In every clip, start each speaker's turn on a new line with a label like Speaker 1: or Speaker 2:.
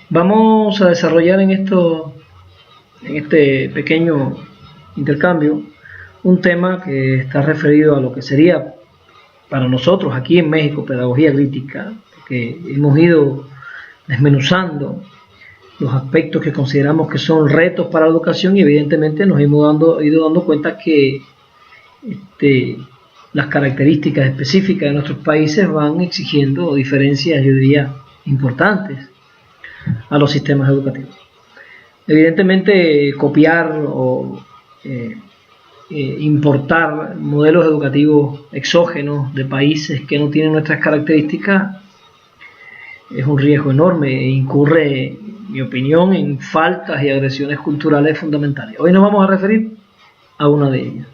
Speaker 1: Vamos a desarrollar en este pequeño intercambio un tema que está referido a lo que sería para nosotros aquí en México pedagogía crítica, porque hemos ido desmenuzando los aspectos que consideramos que son retos para la educación y evidentemente nos hemos ido dando cuenta que las características específicas de nuestros países van exigiendo diferencias, yo diría, importantes a los sistemas educativos. Evidentemente, copiar o importar modelos educativos exógenos de países que no tienen nuestras características es un riesgo enorme e incurre, en mi opinión, en faltas y agresiones culturales fundamentales. Hoy nos vamos a referir a una de ellas.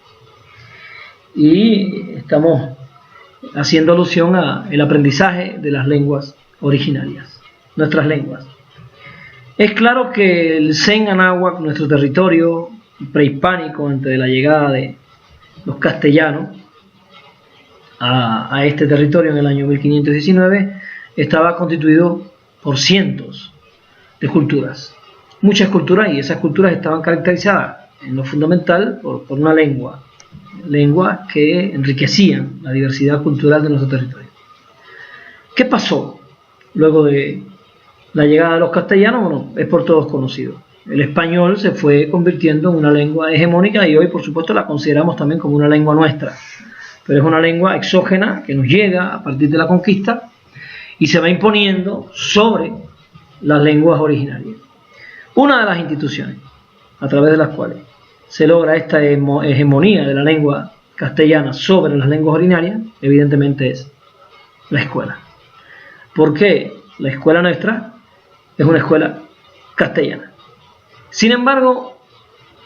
Speaker 1: Y estamos haciendo alusión al aprendizaje de las lenguas originarias, nuestras lenguas. Es claro que el Zen Anáhuac, nuestro territorio prehispánico antes de la llegada de los castellanos a este territorio en el año 1519, estaba constituido por cientos de culturas, muchas culturas, y esas culturas estaban caracterizadas en lo fundamental por una lenguas que enriquecían la diversidad cultural de nuestro territorio. ¿Qué pasó luego de la llegada de los castellanos? Bueno, es por todos conocido. El español se fue convirtiendo en una lengua hegemónica y hoy, por supuesto, la consideramos también como una lengua nuestra. Pero es una lengua exógena que nos llega a partir de la conquista y se va imponiendo sobre las lenguas originarias. Una de las instituciones a través de las cuales se logra esta hegemonía de la lengua castellana sobre las lenguas originarias, evidentemente es la escuela. ¿Por qué? La escuela nuestra es una escuela castellana. Sin embargo,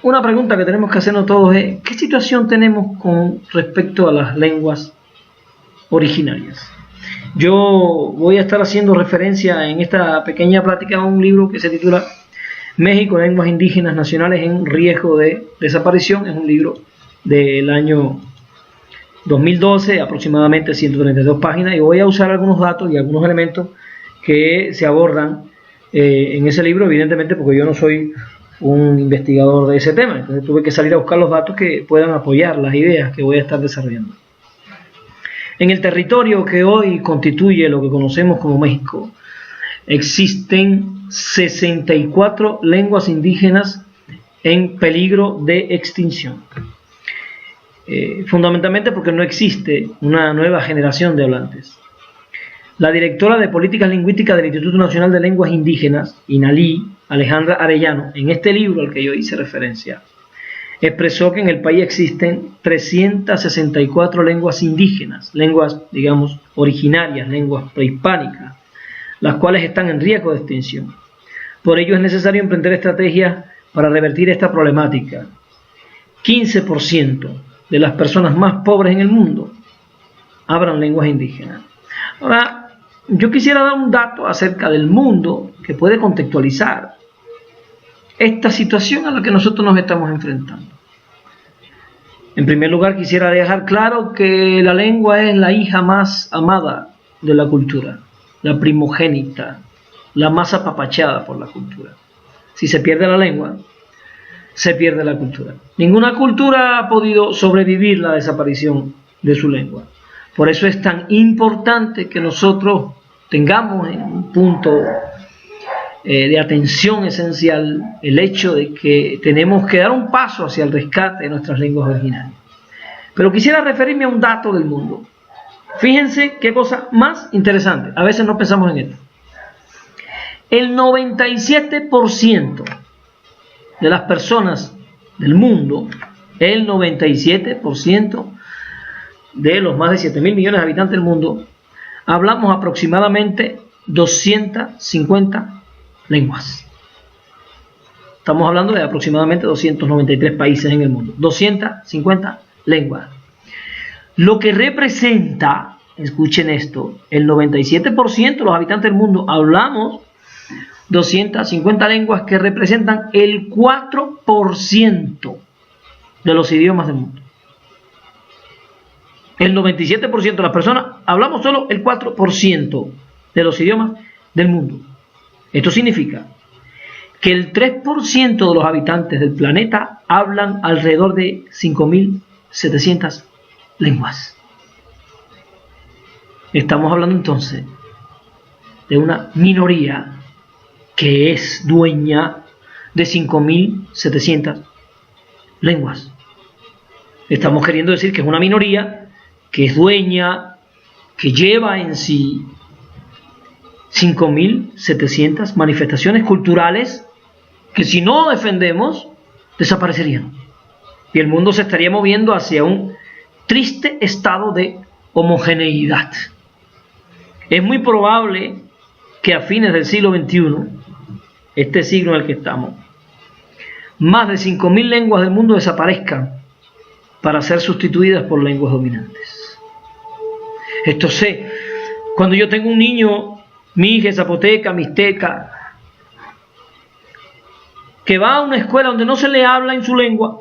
Speaker 1: una pregunta que tenemos que hacernos todos es: ¿qué situación tenemos con respecto a las lenguas originarias? Yo voy a estar haciendo referencia en esta pequeña plática a un libro que se titula México, lenguas indígenas nacionales en riesgo de desaparición. Es un libro del año 2012, aproximadamente 132 páginas, y voy a usar algunos datos y algunos elementos que se abordan en ese libro, evidentemente porque yo no soy un investigador de ese tema, entonces tuve que salir a buscar los datos que puedan apoyar las ideas que voy a estar desarrollando. En el territorio que hoy constituye lo que conocemos como México, existen 64 lenguas indígenas en peligro de extinción. Fundamentalmente porque no existe una nueva generación de hablantes. La directora de Políticas Lingüísticas del Instituto Nacional de Lenguas Indígenas, INALI, Alejandra Arellano, en este libro al que yo hice referencia, expresó que en el país existen 364 lenguas indígenas, lenguas, digamos, originarias, lenguas prehispánicas, las cuales están en riesgo de extinción. Por ello es necesario emprender estrategias para revertir esta problemática. 15% de las personas más pobres en el mundo hablan lenguas indígenas. Ahora, yo quisiera dar un dato acerca del mundo que puede contextualizar esta situación a la que nosotros nos estamos enfrentando. En primer lugar, quisiera dejar claro que la lengua es la hija más amada de la cultura, la primogénita, la más apapachada por la cultura. Si se pierde la lengua, se pierde la cultura. Ninguna cultura ha podido sobrevivir la desaparición de su lengua. Por eso es tan importante que nosotros tengamos en un punto de atención esencial el hecho de que tenemos que dar un paso hacia el rescate de nuestras lenguas originarias. Pero quisiera referirme a un dato del mundo. Fíjense qué cosa más interesante. A veces no pensamos en esto. El 97% de las personas del mundo, el 97% de los más de 7.000 millones de habitantes del mundo, hablamos aproximadamente 250 lenguas. Estamos hablando de aproximadamente 293 países en el mundo. 250 lenguas. Lo que representa, escuchen esto, el 97% de los habitantes del mundo hablamos 250 lenguas que representan el 4% de los idiomas del mundo. El 97% de las personas hablamos solo el 4% de los idiomas del mundo. Esto significa que el 3% de los habitantes del planeta hablan alrededor de 5.700 lenguas. Estamos hablando entonces de una minoría que es dueña de 5.700 lenguas. Estamos queriendo decir que es una minoría que es dueña, que lleva en sí 5.700 manifestaciones culturales que si no defendemos desaparecerían. Y el mundo se estaría moviendo hacia un triste estado de homogeneidad. Es muy probable que a fines del siglo XXI, este siglo en el que estamos, más de 5.000 lenguas del mundo desaparezcan para ser sustituidas por lenguas dominantes. Esto sé, cuando yo tengo un niño, mije, zapoteca, mixteca, que va a una escuela donde no se le habla en su lengua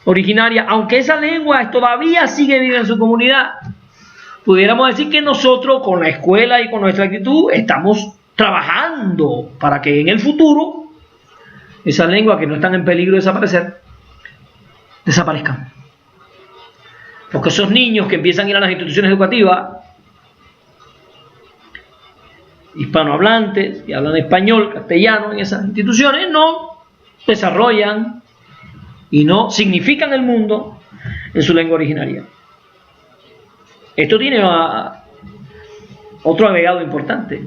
Speaker 1: originaria, aunque esa lengua todavía sigue viva en su comunidad, pudiéramos decir que nosotros con la escuela y con nuestra actitud estamos trabajando para que en el futuro esas lenguas que no están en peligro de desaparecer, desaparezcan. Porque esos niños que empiezan a ir a las instituciones educativas, hispanohablantes, que hablan español, castellano en esas instituciones, no desarrollan y no significan el mundo en su lengua originaria. Esto tiene otro agregado importante.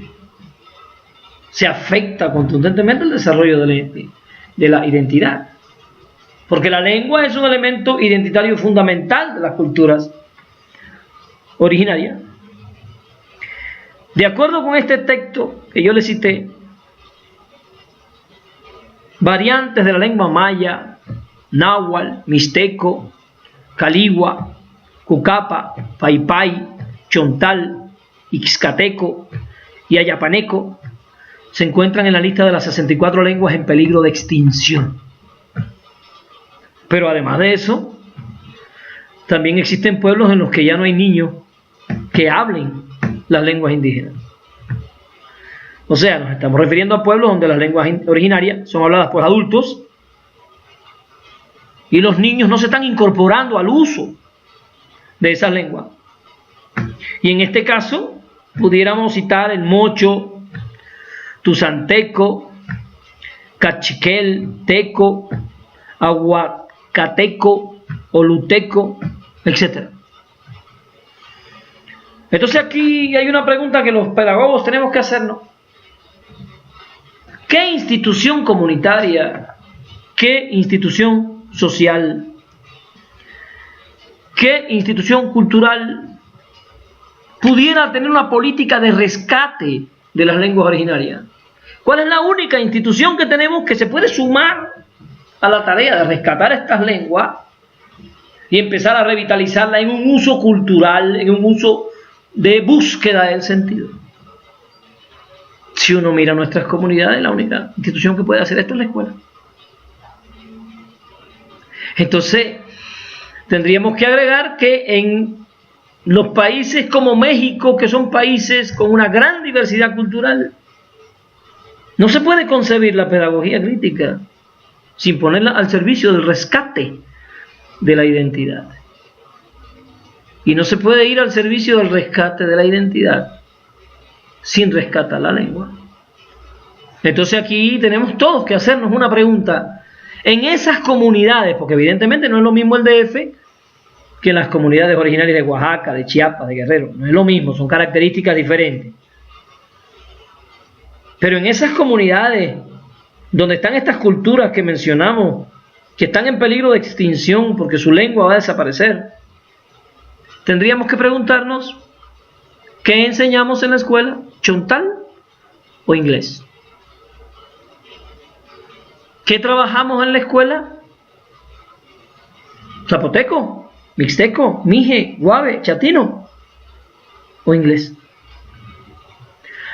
Speaker 1: Se afecta contundentemente el desarrollo de la identidad. Porque la lengua es un elemento identitario fundamental de las culturas originarias. De acuerdo con este texto que yo le cité, variantes de la lengua maya, náhuatl, mixteco, caligua, cucapa, paipai, chontal, ixcateco y ayapaneco se encuentran en la lista de las 64 lenguas en peligro de extinción. Pero además de eso, también existen pueblos en los que ya no hay niños que hablen las lenguas indígenas. O sea, nos estamos refiriendo a pueblos donde las lenguas originarias son habladas por adultos y los niños no se están incorporando al uso de esas lenguas. Y en este caso, pudiéramos citar el mocho, tuzanteco, cachiquel, teco, aguacateco, oluteco, etc. Entonces aquí hay una pregunta que los pedagogos tenemos que hacernos. ¿Qué institución comunitaria, qué institución social, qué institución cultural pudiera tener una política de rescate de las lenguas originarias? ¿Cuál es la única institución que tenemos que se puede sumar a la tarea de rescatar estas lenguas y empezar a revitalizarlas en un uso cultural, en un uso de búsqueda del sentido? Si uno mira nuestras comunidades, la única institución que puede hacer esto es la escuela. Entonces, tendríamos que agregar que en los países como México, que son países con una gran diversidad cultural, no se puede concebir la pedagogía crítica sin ponerla al servicio del rescate de la identidad. Y no se puede ir al servicio del rescate de la identidad sin rescatar la lengua. Entonces aquí tenemos todos que hacernos una pregunta. En esas comunidades, porque evidentemente no es lo mismo el DF que las comunidades originarias de Oaxaca, de Chiapas, de Guerrero. No es lo mismo, son características diferentes. Pero en esas comunidades donde están estas culturas que mencionamos, que están en peligro de extinción porque su lengua va a desaparecer, tendríamos que preguntarnos, ¿qué enseñamos en la escuela? ¿Chontal o inglés? ¿Qué trabajamos en la escuela? ¿Zapoteco, mixteco, mije, guave, chatino o inglés?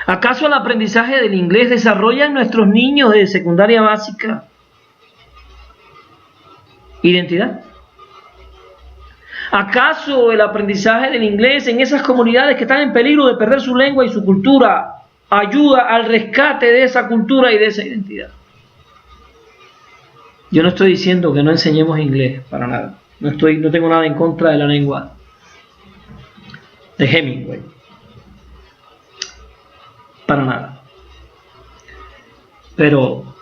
Speaker 1: ¿Acaso el aprendizaje del inglés desarrolla en nuestros niños de secundaria básica identidad? ¿Acaso el aprendizaje del inglés en esas comunidades que están en peligro de perder su lengua y su cultura ayuda al rescate de esa cultura y de esa identidad. Yo no estoy diciendo que no enseñemos inglés, para nada. No tengo nada en contra de la lengua de Hemingway. Para nada. Pero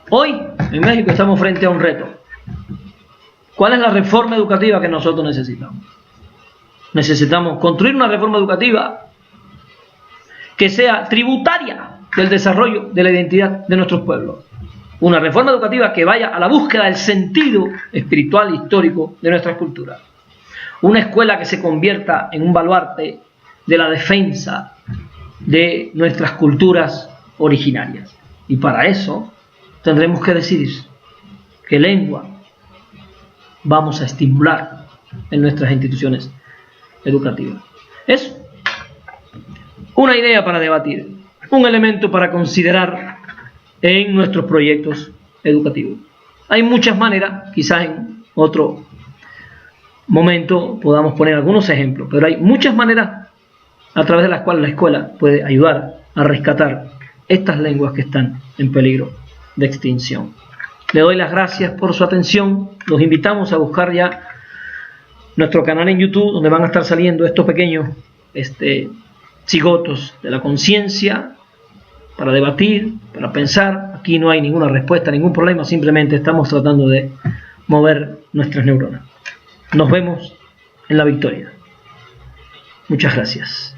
Speaker 1: hoy en México estamos frente a un reto. ¿Cuál es la reforma educativa que nosotros necesitamos? Necesitamos construir una reforma educativa que sea tributaria del desarrollo de la identidad de nuestros pueblos. Una reforma educativa que vaya a la búsqueda del sentido espiritual e histórico de nuestras culturas. Una escuela que se convierta en un baluarte de la defensa de nuestras culturas originarias. Y para eso tendremos que decidir qué lengua vamos a estimular en nuestras instituciones educativas. Es una idea para debatir, un elemento para considerar en nuestros proyectos educativos. Hay muchas maneras, quizás en otro momento podamos poner algunos ejemplos, pero hay muchas maneras a través de las cuales la escuela puede ayudar a rescatar estas lenguas que están en peligro de extinción. Le doy las gracias por su atención. Los invitamos a buscar ya nuestro canal en YouTube, donde van a estar saliendo estos pequeños cigotos de la conciencia, para debatir, para pensar. Aquí no hay ninguna respuesta, ningún problema, simplemente estamos tratando de mover nuestras neuronas. Nos vemos en la victoria. Muchas gracias.